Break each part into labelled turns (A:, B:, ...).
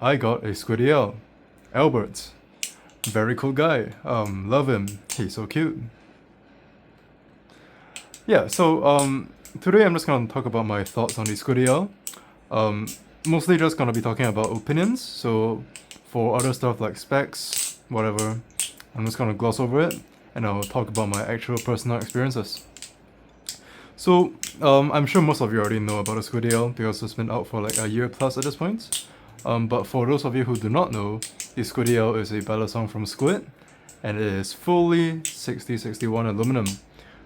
A: I got a Squiddy-AL. Albert. Very cool guy. Love him. He's so cute. Yeah, so today I'm just gonna talk about my thoughts on the Squiddy-AL. Mostly just gonna be talking about opinions, so for other stuff like specs, whatever, I'm just gonna gloss over it, and I'll talk about my actual personal experiences. So, I'm sure most of you already know about the Squiddy-AL because it's been out for like a year plus at this point. But for those of you who do not know, the Squiddy-AL is a Balisong from Squid, and it is fully 6061 aluminum,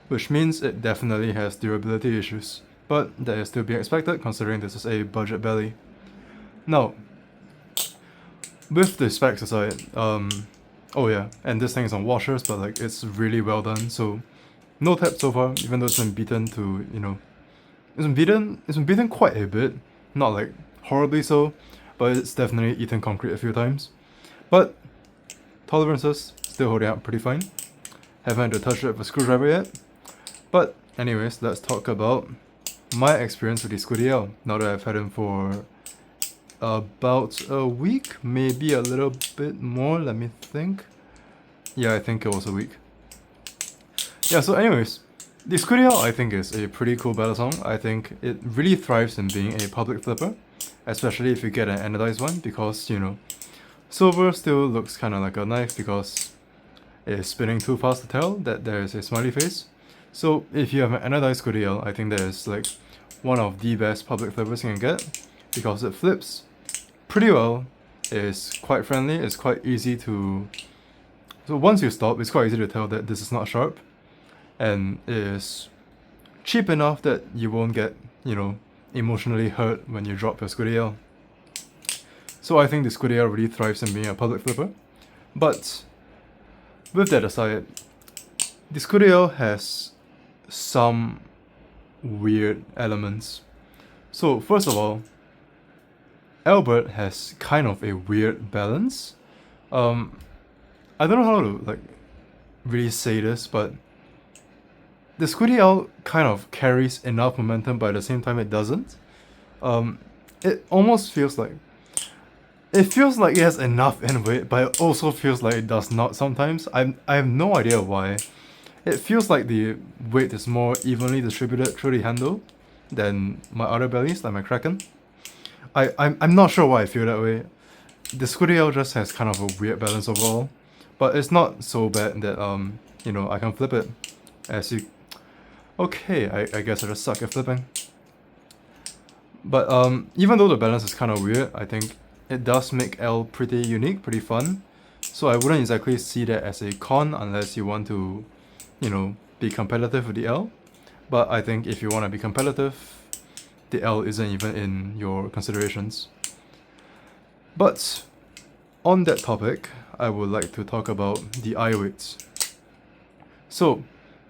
A: which means it definitely has durability issues, but that is to be expected considering this is a budget belly. Now, with the specs aside, oh yeah, and this thing is on washers, but like it's really well done, so no tap so far, even though it's been beaten to, it's been beaten quite a bit, not like horribly so, but it's definitely eaten concrete a few times. But tolerances still holding up pretty fine. Haven't had to touch it with a screwdriver yet. But anyways, let's talk about my experience with the Squiddy-AL now that I've had him for about a week, maybe a little bit more, let me think. Yeah, I think it was a week. Yeah, so anyways, the Squiddy-AL I think is a pretty cool Balisong. I think it really thrives in being a public flipper, especially if you get an anodized one, because, silver still looks kind of like a knife because it's spinning too fast to tell that there is a smiley face. So if you have an anodized Squiddy-AL, I think that is like one of the best public flippers you can get, because it flips pretty well, it's quite friendly, it's quite easy to... So once you stop, it's quite easy to tell that this is not sharp, and it is cheap enough that you won't get, emotionally hurt when you drop your Squiddy-AL. So I think the Squiddy-AL really thrives in being a public flipper. But with that aside, the Squiddy-AL has some weird elements. So first of all, Albert has kind of a weird balance. I don't know how to like really say this, but the Squiddy-AL kind of carries enough momentum, but at the same time it doesn't. It almost feels like... It feels like it has enough end weight, but it also feels like it does not sometimes. I have no idea why. It feels like the weight is more evenly distributed through the handle than my other bellies, like my Kraken. I'm not sure why I feel that way. The Squiddy-AL just has kind of a weird balance overall, but it's not so bad that I can flip it. As you... Okay, I guess I just suck at flipping. But even though the balance is kind of weird, I think it does make L pretty unique, pretty fun. So I wouldn't exactly see that as a con unless you want to, be competitive with the L. But I think if you want to be competitive, the L isn't even in your considerations. But on that topic, I would like to talk about the eye weights. So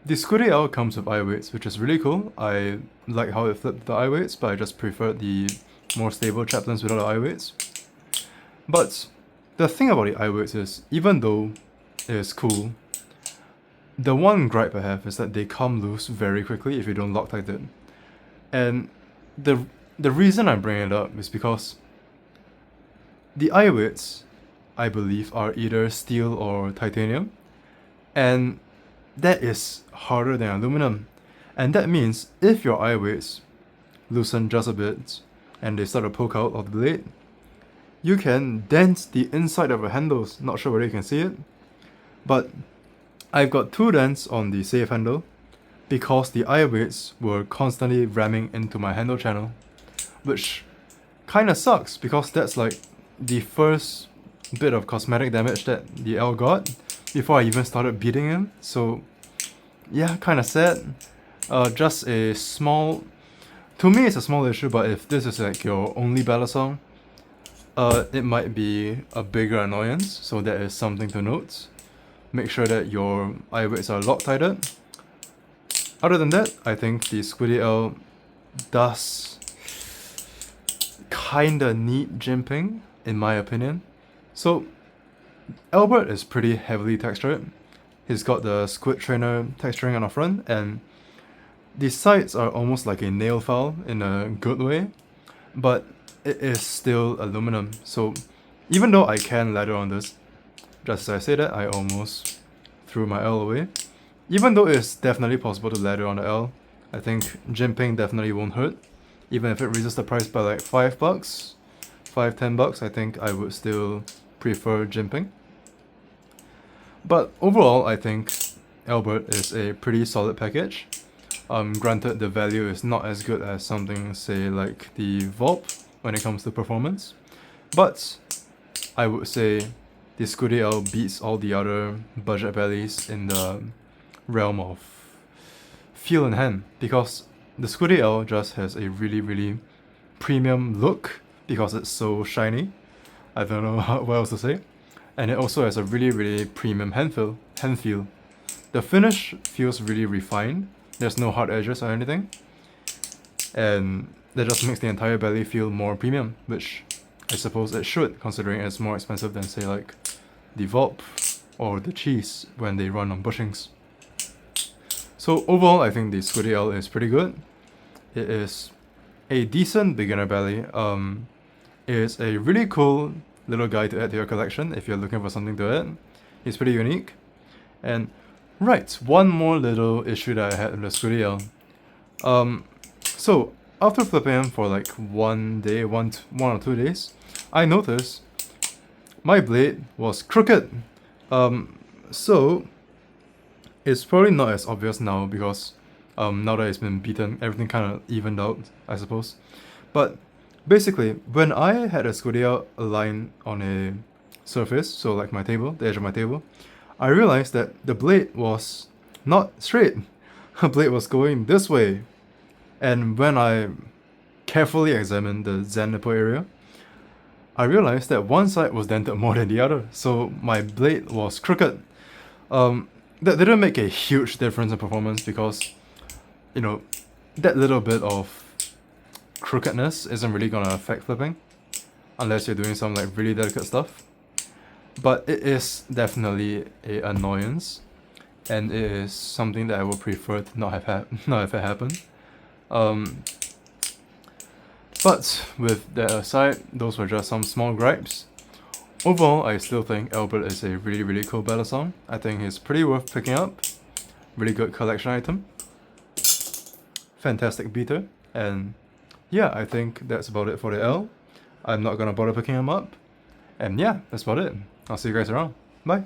A: the Squiddy-AL comes with eye weights, which is really cool. I like how it flipped the eye weights, but I just prefer the more stable chaplains without the eye weights. But the thing about the eye weights is, even though it is cool, the one gripe I have is that they come loose very quickly if you don't Loctite it. And the reason I'm bringing it up is because the eye weights, I believe, are either steel or titanium, and that is harder than aluminum. And that means if your eye weights loosen just a bit and they start to poke out of the blade, you can dent the inside of the handles. Not sure whether you can see it, but I've got 2 dents on the safe handle because the eye weights were constantly ramming into my handle channel, which kinda sucks because that's like the first bit of cosmetic damage that the L got before I even started beating him. So yeah, kinda sad. Just a small... To me it's a small issue, but if this is like your only Balisong, it might be a bigger annoyance, so that is something to note. Make sure that your eye weights are Loctited. Other than that, I think the Squiddy-AL does kinda need jimping, in my opinion. So, Albert is pretty heavily textured. He's got the Squid Trainer texturing on the front, and the sides are almost like a nail file in a good way, but it is still aluminum, so even though I can ladder on this, just as I say that, I almost threw my L away. Even though it's definitely possible to ladder on the L, I think jimping definitely won't hurt. Even if it raises the price by like $5, $5-10, I think I would still prefer jimping. But overall, I think Albert is a pretty solid package. Granted, the value is not as good as something, say, like the Volp when it comes to performance. But I would say the Squiddy-AL beats all the other budget bellies in the realm of feel and hand, because the Squiddy-AL just has a really premium look because it's so shiny. I don't know what else to say. And it also has a really premium hand feel. The finish feels really refined. There's no hard edges or anything. And that just makes the entire belly feel more premium, which I suppose it should, considering it's more expensive than, say, like the Volp or the Cheese when they run on bushings. So overall, I think the Squiddy-AL is pretty good. It is a decent beginner belly. It is a really cool little guy to add to your collection if you're looking for something to add. It's pretty unique. And right, one more little issue that I had with the Squiddy-AL. So after flipping him for like one or 2 days, I noticed my blade was crooked. So it's probably not as obvious now because now that it's been beaten, everything kind of evened out, I suppose. But basically, when I had a Squiddy-AL aligned on a surface, so like my table, the edge of my table, I realized that the blade was not straight. The blade was going this way. And when I carefully examined the Zen nipple area, I realized that one side was dented more than the other, so my blade was crooked. That didn't make a huge difference in performance because, you know, that little bit of crookedness isn't really gonna affect flipping unless you're doing some like really delicate stuff. But it is definitely a annoyance, and it is something that I would prefer to not have it happen. But with that aside, those were just some small gripes. Overall, I still think Albert is a really cool Balisong. I think he's pretty worth picking up. Really good collection item. Fantastic beater. And yeah, I think that's about it for the L. I'm not gonna bother picking him up. And yeah, that's about it. I'll see you guys around. Bye.